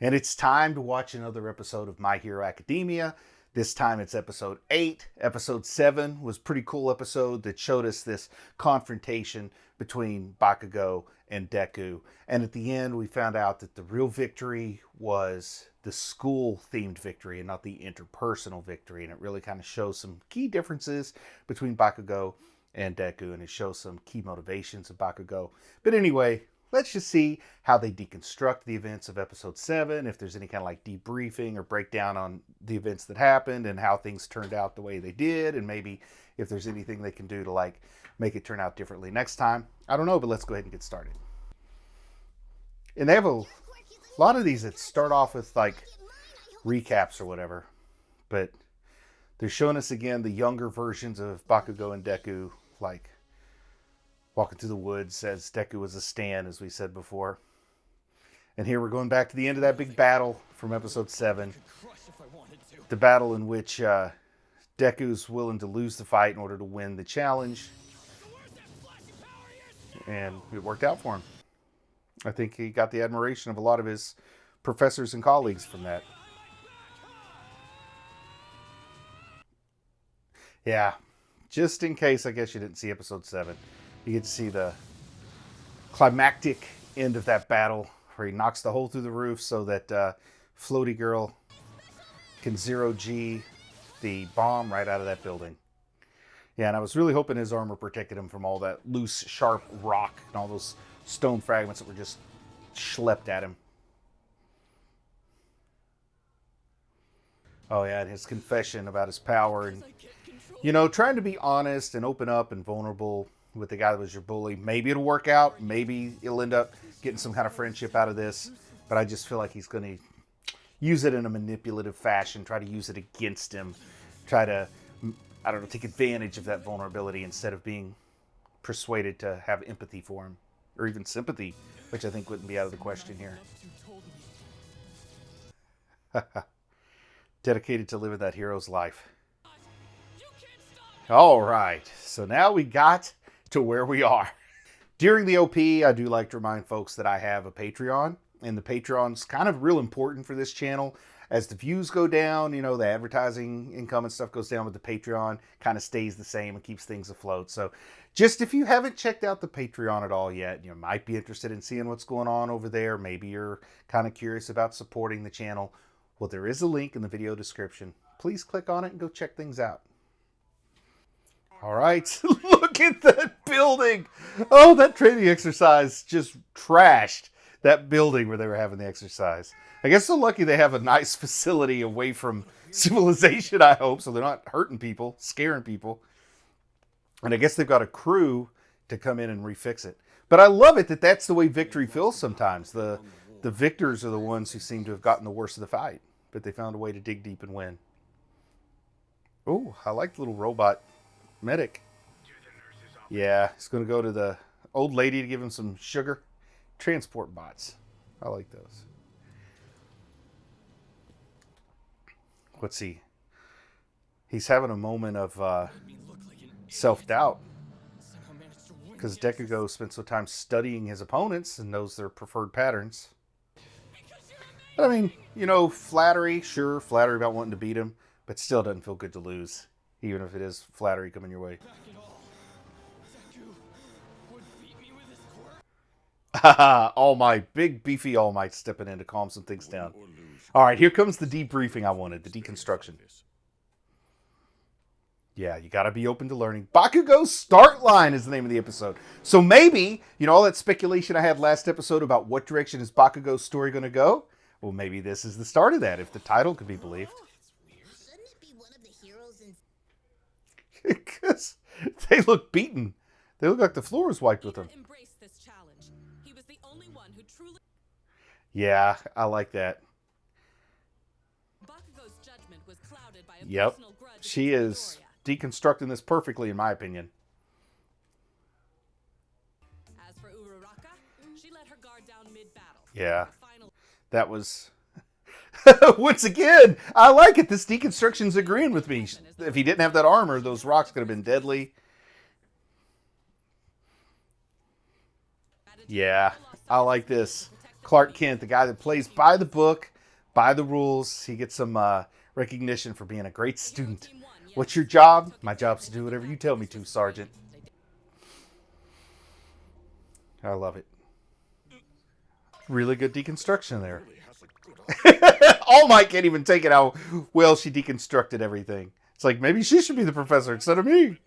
And it's time to watch another episode of My Hero Academia. This time it's episode 8. Episode 7 was a pretty cool episode that showed us this confrontation between Bakugo and Deku. And at the end we found out that the real victory was the school-themed victory and not the interpersonal victory. And it really kind of shows some key differences between Bakugo and Deku. And it shows some key motivations of Bakugo. But anyway, let's just see how they deconstruct the events of episode 7, if there's any kind of like debriefing or breakdown on the events that happened and how things turned out the way they did, and maybe if there's anything they can do to like make it turn out differently next time. I don't know, but let's go ahead and get started. And they have a lot of these that start off with like recaps or whatever, but they're showing us again the younger versions of Bakugo and Deku, like walking through the woods as Deku was a Stan, as we said before. And here we're going back to the end of that big battle from episode 7. The battle in which Deku's willing to lose the fight in order to win the challenge. And it worked out for him. I think he got the admiration of a lot of his professors and colleagues from that. Yeah, just in case, I guess you didn't see episode 7. You get to see the climactic end of that battle where he knocks the hole through the roof so that Floaty Girl can 0G the bomb right out of that building. Yeah, and I was really hoping his armor protected him from all that loose, sharp rock and all those stone fragments that were just schlepped at him. Oh yeah, and his confession about his power and, you know, trying to be honest and open up and vulnerable with the guy that was your bully. Maybe it'll work out. Maybe it'll end up getting some kind of friendship out of this. But I just feel like he's going to use it in a manipulative fashion, try to use it against him, try to, I don't know, take advantage of that vulnerability instead of being persuaded to have empathy for him, or even sympathy, which I think wouldn't be out of the question here. Dedicated to living that hero's life. All right, so now we got to where we are. During the OP, I do like to remind folks that I have a Patreon, and the Patreon's kind of real important for this channel. As the views go down, you know, the advertising income and stuff goes down, with the Patreon kind of stays the same and keeps things afloat. So just if you haven't checked out the Patreon at all yet, you might be interested in seeing what's going on over there. Maybe you're kind of curious about supporting the channel. Well, there is a link in the video description. Please click on it and go check things out. All right, look at that building. Oh, that training exercise just trashed that building where they were having the exercise. I guess so lucky they have a nice facility away from civilization, I hope, so they're not hurting people, scaring people. And I guess they've got a crew to come in and refix it. But I love it that that's the way victory feels sometimes. The victors are the ones who seem to have gotten the worst of the fight, but they found a way to dig deep and win. Oh, I like the little robot medic. Yeah, he's going to go to the old lady to give him some sugar. Transport bots. I like those. What's he? He's having a moment of self-doubt. Because Bakugo spent so time studying his opponents and knows their preferred patterns. But I mean, you know, flattery. Sure, flattery about wanting to beat him. But still doesn't feel good to lose. Even if it is flattery coming your way. All Might, big beefy All Might stepping in to calm some things down. All right, here comes the debriefing I wanted, the deconstruction. Yeah, you got to be open to learning. Bakugo's Start Line is the name of the episode. So maybe, you know, all that speculation I had last episode about what direction is Bakugo's story going to go? Well, maybe this is the start of that, if the title could be believed. Because they look beaten. They look like the floor was wiped with them. Yeah, I like that. Yep. She is deconstructing this perfectly, in my opinion. As for Uraraka, she let her guard down mid-battle. Yeah. That was... Once again, I like it. This deconstruction's agreeing with me. If he didn't have that armor, those rocks could have been deadly. Yeah, I like this. Clark Kent, the guy that plays by the book, By the rules. He gets some recognition for being a great student. What's your job? My job's to do whatever you tell me to, Sergeant. I love it. Really good deconstruction there. All Might can't even take it how well she deconstructed everything. It's like, maybe she should be the professor instead of me.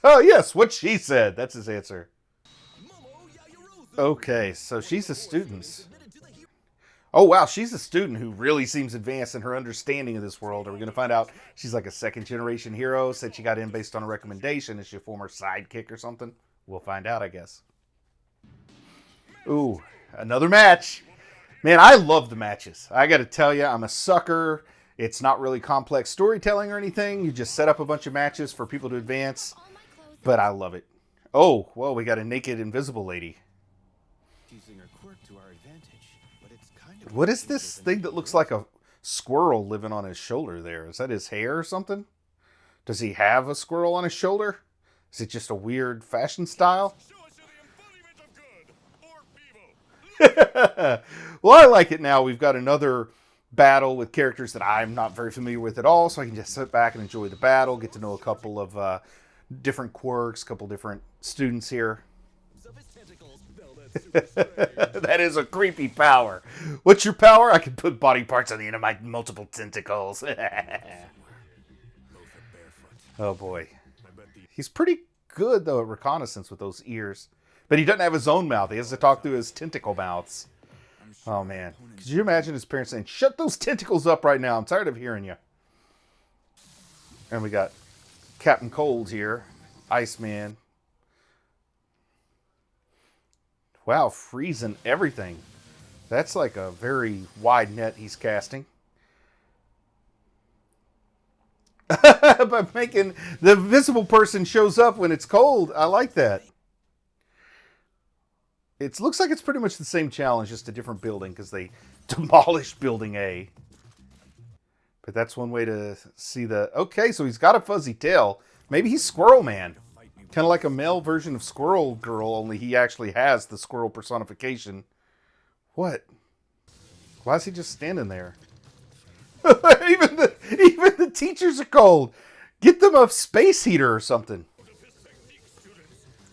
Oh, yes, what she said. That's his answer. Okay, so she's a student. Oh, wow, she's a student who really seems advanced in her understanding of this world. Are we going to find out she's like a second-generation hero? Said she got in based on a recommendation. Is she a former sidekick or something? We'll find out, I guess. Ooh, another match. Man, I love the matches. I got to tell you, I'm a sucker. It's not really complex storytelling or anything. You just set up a bunch of matches for people to advance. But I love it. Oh, well, we got a naked invisible lady. Using her quirk to our advantage, but it's kind of... What is this thing that looks like a squirrel living on his shoulder there? Is that his hair or something? Does he have a squirrel on his shoulder? Is it just a weird fashion style? Well, I like it now. We've got another battle with characters that I'm not very familiar with at all, so I can just sit back and enjoy the battle, get to know a couple of different quirks, a couple different students here. That is a creepy power. What's your power? I can put body parts on the end of my multiple tentacles. Oh boy. He's pretty good, though, at reconnaissance with those ears. But he doesn't have his own mouth. He has to talk through his tentacle mouths. Oh, man. Could you imagine his parents saying, shut those tentacles up right now. I'm tired of hearing you. And we got Captain Cold here. Iceman. Wow, freezing everything. That's like a very wide net he's casting. By making the visible person shows up when it's cold. I like that. It looks like it's pretty much the same challenge, just a different building, because they demolished Building A. But that's one way to see the... Okay, so he's got a fuzzy tail. Maybe he's Squirrel Man. Kind of like a male version of Squirrel Girl, only he actually has the squirrel personification. What? Why is he just standing there? Even the teachers are cold. Get them a space heater or something.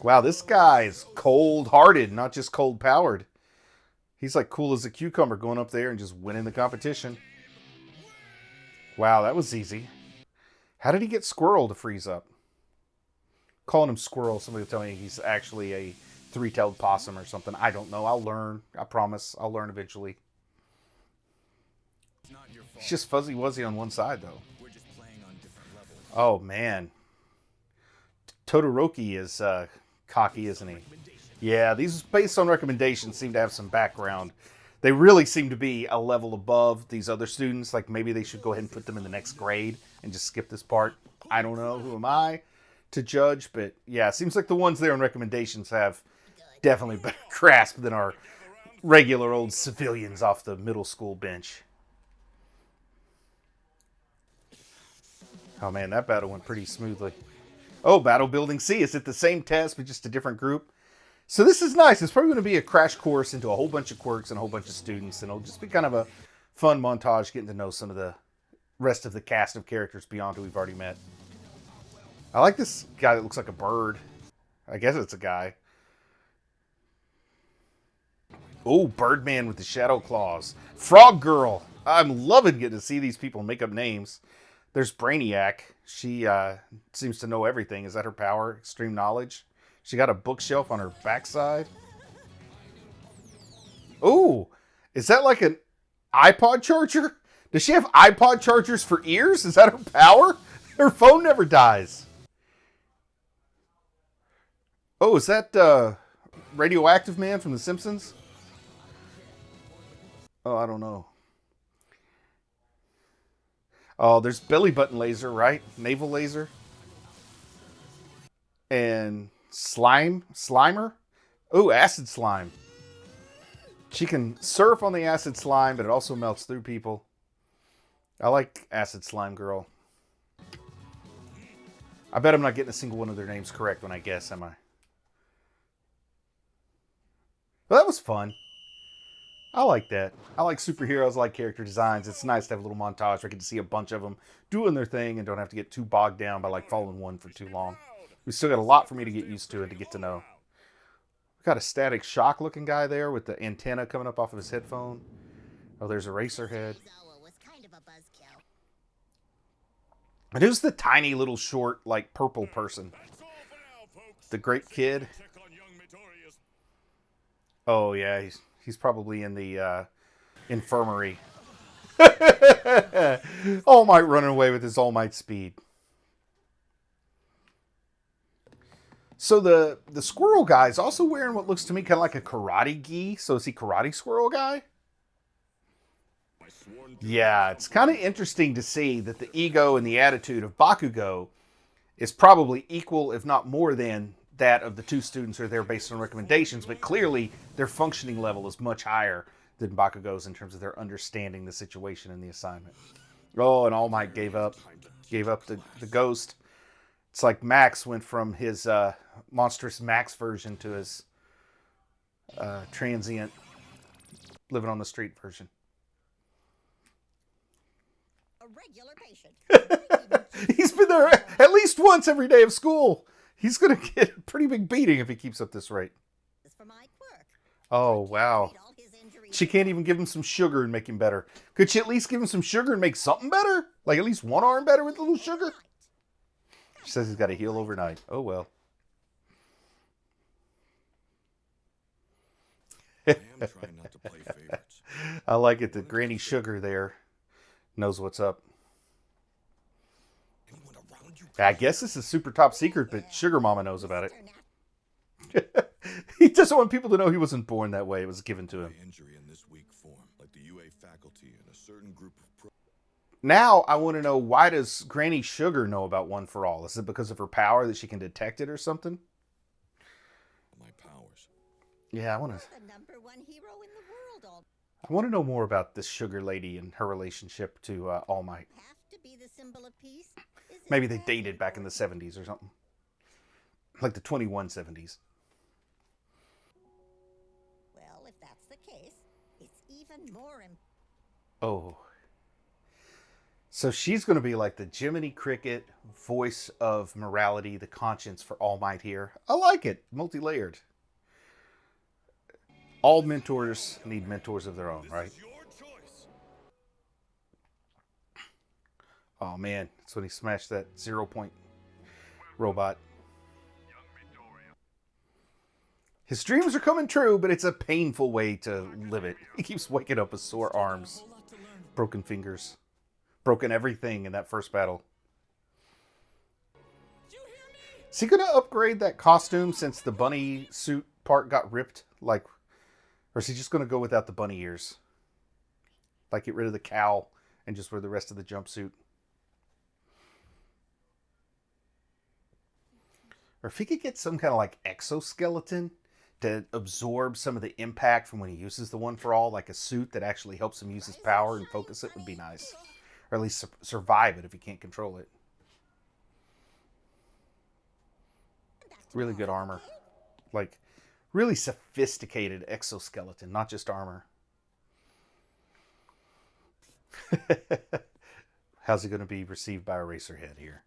Wow, this guy's cold-hearted, not just cold-powered. He's like cool as a cucumber going up there and just winning the competition. Wow, that was easy. How did he get Squirrel to freeze up? Calling him Squirrel, somebody will tell me he's actually a three-tailed possum or something. I don't know. I'll learn. I promise. I'll learn eventually. He's just fuzzy-wuzzy on one side, though. Oh, man. Todoroki is cocky, isn't he? Yeah, these based on recommendations seem to have some background. They really seem to be a level above these other students. Like, maybe they should go ahead and put them in the next grade and just skip this part. I don't know. Who am I to judge? But, yeah, it seems like the ones there on recommendations have definitely better grasp than our regular old civilians off the middle school bench. Oh, man, that battle went pretty smoothly. Oh, Battle Building C. Is it the same test, but just a different group? So this is nice. It's probably going to be a crash course into a whole bunch of quirks and a whole bunch of students. And it'll just be kind of a fun montage getting to know some of the rest of the cast of characters beyond who we've already met. I like this guy that looks like a bird. I guess it's a guy. Oh, Birdman with the shadow claws. Frog Girl. I'm loving getting to see these people make up names. There's Brainiac. She seems to know everything. Is that her power? Extreme knowledge? She got a bookshelf on her backside. Ooh, is that like an iPod charger? Does she have iPod chargers for ears? Is that her power? Her phone never dies. Oh, is that Radioactive Man from The Simpsons? Oh, I don't know. Oh, there's belly button laser, right? Navel laser. And Slimer. Oh, acid slime. She can surf on the acid slime, but it also melts through people. I like Acid Slime Girl. I bet I'm not getting a single one of their names correct when I guess, am I? Well, that was fun. I like that. I like superheroes, I like character designs. It's nice to have a little montage where I get to see a bunch of them doing their thing and don't have to get too bogged down by like following one for too long. We still got a lot for me to get used to and to get to know. We've got a Static Shock looking guy there with the antenna coming up off of his headphone. Oh, there's a Eraserhead. And who's the tiny little short, like purple person? The great kid? Oh yeah, he's probably in the infirmary. All Might running away with his All Might speed. So the squirrel guy is also wearing what looks to me kind of like a karate gi. So is he karate squirrel guy? Yeah, it's kind of interesting to see that the ego and the attitude of Bakugo is probably equal, if not more than, that of the two students who are there based on recommendations, but clearly their functioning level is much higher than Bakugo's in terms of their understanding the situation and the assignment. Oh, and All Might gave up the ghost. It's like Max went from his monstrous Max version to his transient living on the street version. A regular patient. He's been there at least once every day of school. He's going to get a pretty big beating if he keeps up this rate. Oh, wow. She can't even give him some sugar and make him better. Could she at least give him some sugar and make something better? Like at least one arm better with a little sugar? She says he's got to heal overnight. Oh, well. I am trying not to play favorites. I like it that Granny Sugar there knows what's up. I guess this is super top secret, but Sugar Mama knows about it. He doesn't want people to know he wasn't born that way. It was given to him. Now I want to know, why does Granny Sugar know about One for All? Is it because of her power that she can detect it or something? My powers. Yeah, I want to. I want to know more about this Sugar Lady and her relationship to All Might. Maybe they dated back in the 70s or something. Like the 2170s. Well, if that's the case, it's even more Oh. So she's going to be like the Jiminy Cricket voice of morality, the conscience for All Might here. I like it. Multi-layered. All mentors need mentors of their own, right? Oh man, that's when he smashed that 0-point robot. His dreams are coming true, but it's a painful way to live it. He keeps waking up with sore arms, broken fingers, broken everything in that first battle. Is he going to upgrade that costume since the bunny suit part got ripped? Like, or is he just going to go without the bunny ears? Like, get rid of the cowl and just wear the rest of the jumpsuit? Or if he could get some kind of like exoskeleton to absorb some of the impact from when he uses the One for All, like a suit that actually helps him use his power and focus it, would be nice. Or at least survive it if he can't control it. Really good armor. Like, really sophisticated exoskeleton, not just armor. How's he going to be received by Eraserhead here?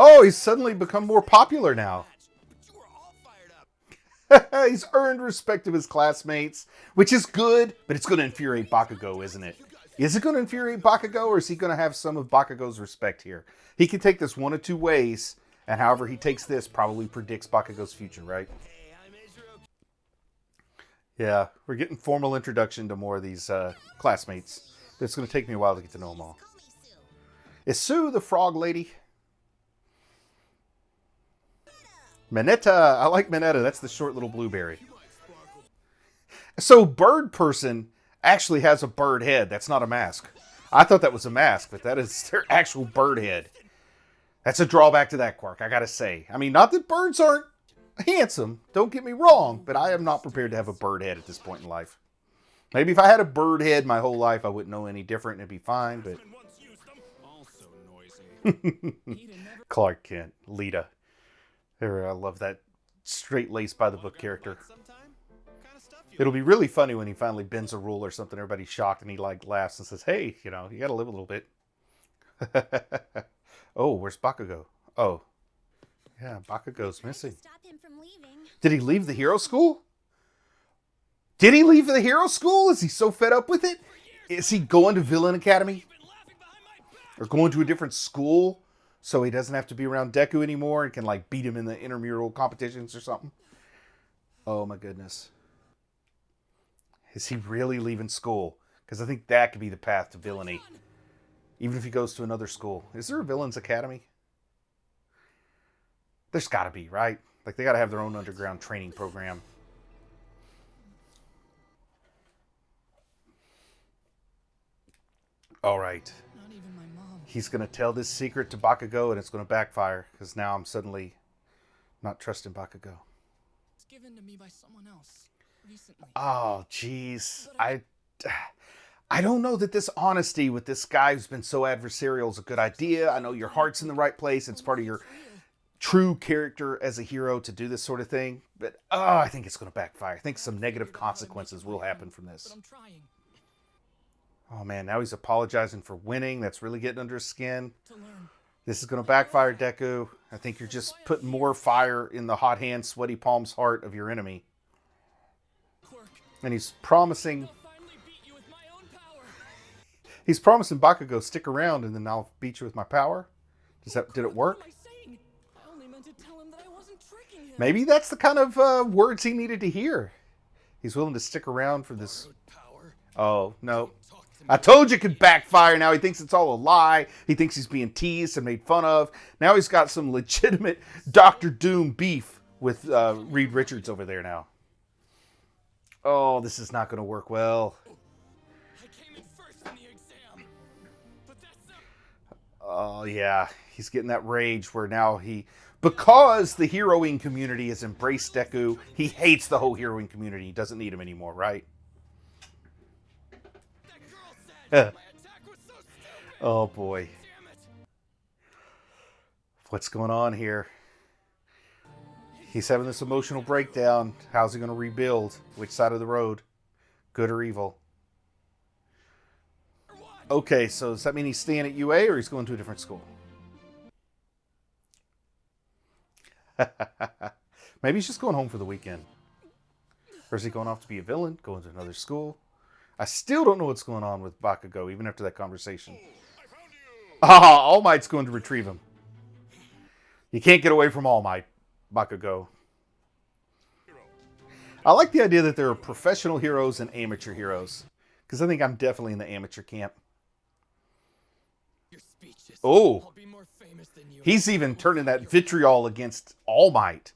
Oh, he's suddenly become more popular now. He's earned respect of his classmates, which is good, but it's going to infuriate Bakugo, isn't it? Is it going to infuriate Bakugo, or is he going to have some of Bakugo's respect here? He can take this one of two ways, and however he takes this probably predicts Bakugo's future, right? Yeah, we're getting formal introduction to more of these classmates. It's going to take me a while to get to know them all. Is Sue the frog lady? Mineta. I like Mineta. That's the short little blueberry. So Bird Person actually has a bird head. That's not a mask. I thought that was a mask, but that is their actual bird head. That's a drawback to that, Quirk, I gotta say. I mean, not that birds aren't handsome. Don't get me wrong, but I am not prepared to have a bird head at this point in life. Maybe if I had a bird head my whole life, I wouldn't know any different and it'd be fine, but... Clark Kent. Lita. I love that straight-laced by the book character. It'll be really funny when he finally bends a rule or something. Everybody's shocked and he like laughs and says, "Hey, you know, you got to live a little bit." Oh, where's Bakugo? Oh, yeah, Bakugo's missing. Did he leave the hero school? Did he leave the hero school? Is he so fed up with it? Is he going to Villain Academy? Or going to a different school so he doesn't have to be around Deku anymore and can like beat him in the intramural competitions or something? Oh my goodness. Is he really leaving school? Because I think that could be the path to villainy. Even if he goes to another school. Is there a Villains Academy? There's got to be, right? Like, they got to have their own underground training program. All right. He's going to tell this secret to Bakugo, and it's going to backfire. Because now I'm suddenly not trusting Bakugo. It's given to me by someone else. Recently. Oh, jeez. I don't know that this honesty with this guy who's been so adversarial is a good idea. I know your heart's in the right place. It's part of your true character as a hero to do this sort of thing. But I think it's going to backfire. I think some negative consequences will happen from this. Oh, man. Now he's apologizing for winning. That's really getting under his skin. This is going to backfire, Deku. I think you're just putting more fire in the hot hand, sweaty palms heart of your enemy. And he's promising Bakugo, stick around and then I'll beat you with my power. Did it work? Maybe that's the kind of words he needed to hear. He's willing to stick around for this. Oh, no. I told you it could backfire. Now he thinks it's all a lie. He thinks he's being teased and made fun of. Now he's got some legitimate Dr. Doom beef with Reed Richards over there now. Oh, this is not going to work well. Oh, yeah. He's getting that rage where now because the heroing community has embraced Deku, he hates the whole heroing community. He doesn't need him anymore, right? Oh, boy. What's going on here? He's having this emotional breakdown. How's he going to rebuild? Which side of the road? Good or evil? Okay, so does that mean he's staying at UA or he's going to a different school? Maybe he's just going home for the weekend. Or is he going off to be a villain? Going to another school? I still don't know what's going on with Bakugo, even after that conversation. All Might's going to retrieve him. You can't get away from All Might, Bakugo. I like the idea that there are professional heroes and amateur heroes. Because I think I'm definitely in the amateur camp. Oh, he's even turning that vitriol against All Might.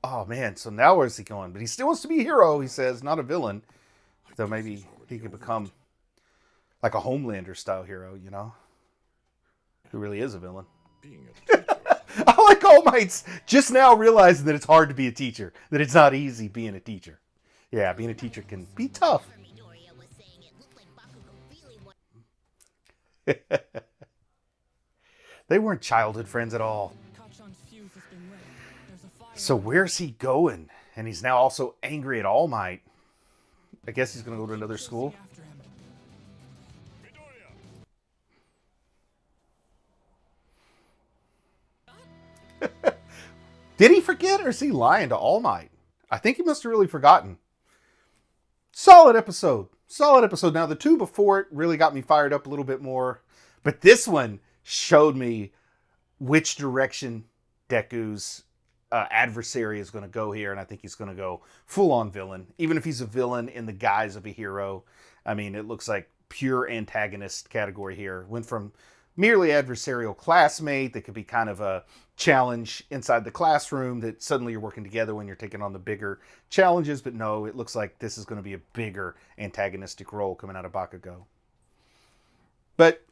Oh, man. So now where's he going? But he still wants to be a hero, he says, not a villain. Though maybe he could become like a Homelander-style hero, you know? Who really is a villain. I like All Might's just now realizing that it's hard to be a teacher. That it's not easy being a teacher. Yeah, being a teacher can be tough. They weren't childhood friends at all. So where's he going? And he's now also angry at All Might. I guess he's going to go to another school. Did he forget or is he lying to All Might? I think he must have really forgotten. Solid episode. Solid episode. Now, the two before it really got me fired up a little bit more. But this one showed me which direction Deku's adversary is going to go here. And I think he's going to go full-on villain. Even if he's a villain in the guise of a hero. I mean, it looks like pure antagonist category here. Went from merely adversarial classmate that could be kind of a challenge inside the classroom that suddenly you're working together when you're taking on the bigger challenges. But no, it looks like this is going to be a bigger antagonistic role coming out of Bakugo. But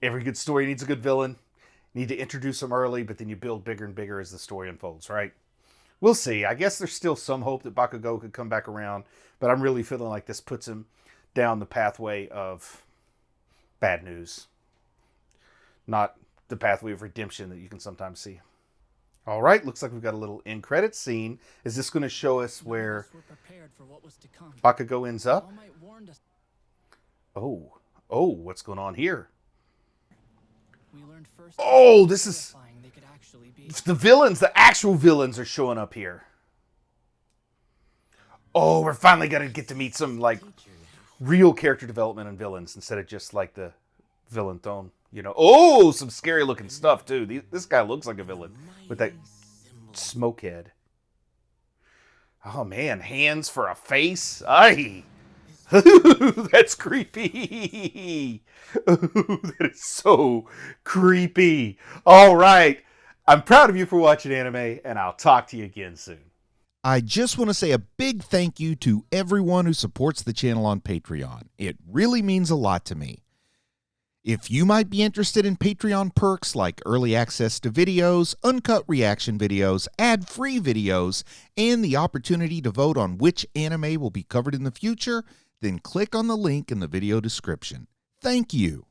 every good story needs a good villain. You need to introduce them early, but then you build bigger and bigger as the story unfolds, right? We'll see. I guess there's still some hope that Bakugo could come back around, but I'm really feeling like this puts him down the pathway of bad news. Not the pathway of redemption that you can sometimes see. All right, looks like we've got a little end credit scene. Is this going to show us where We're prepared for what was to come. Bakugo ends up? All Might warned us. Oh, what's going on here? We learned first. Oh, this is Terrifying they could actually be. the villains. The actual villains are showing up here. Oh, we're finally going to get to meet some like real character development and villains instead of just like the villain tone. You know, oh, some scary looking stuff too. This guy looks like a villain with that smoke head. Oh man, hands for a face. Aye. That's creepy. That is so creepy. All right. I'm proud of you for watching anime, and I'll talk to you again soon. I just want to say a big thank you to everyone who supports the channel on Patreon. It really means a lot to me. If you might be interested in Patreon perks like early access to videos, uncut reaction videos, ad-free videos, and the opportunity to vote on which anime will be covered in the future, then click on the link in the video description. Thank you.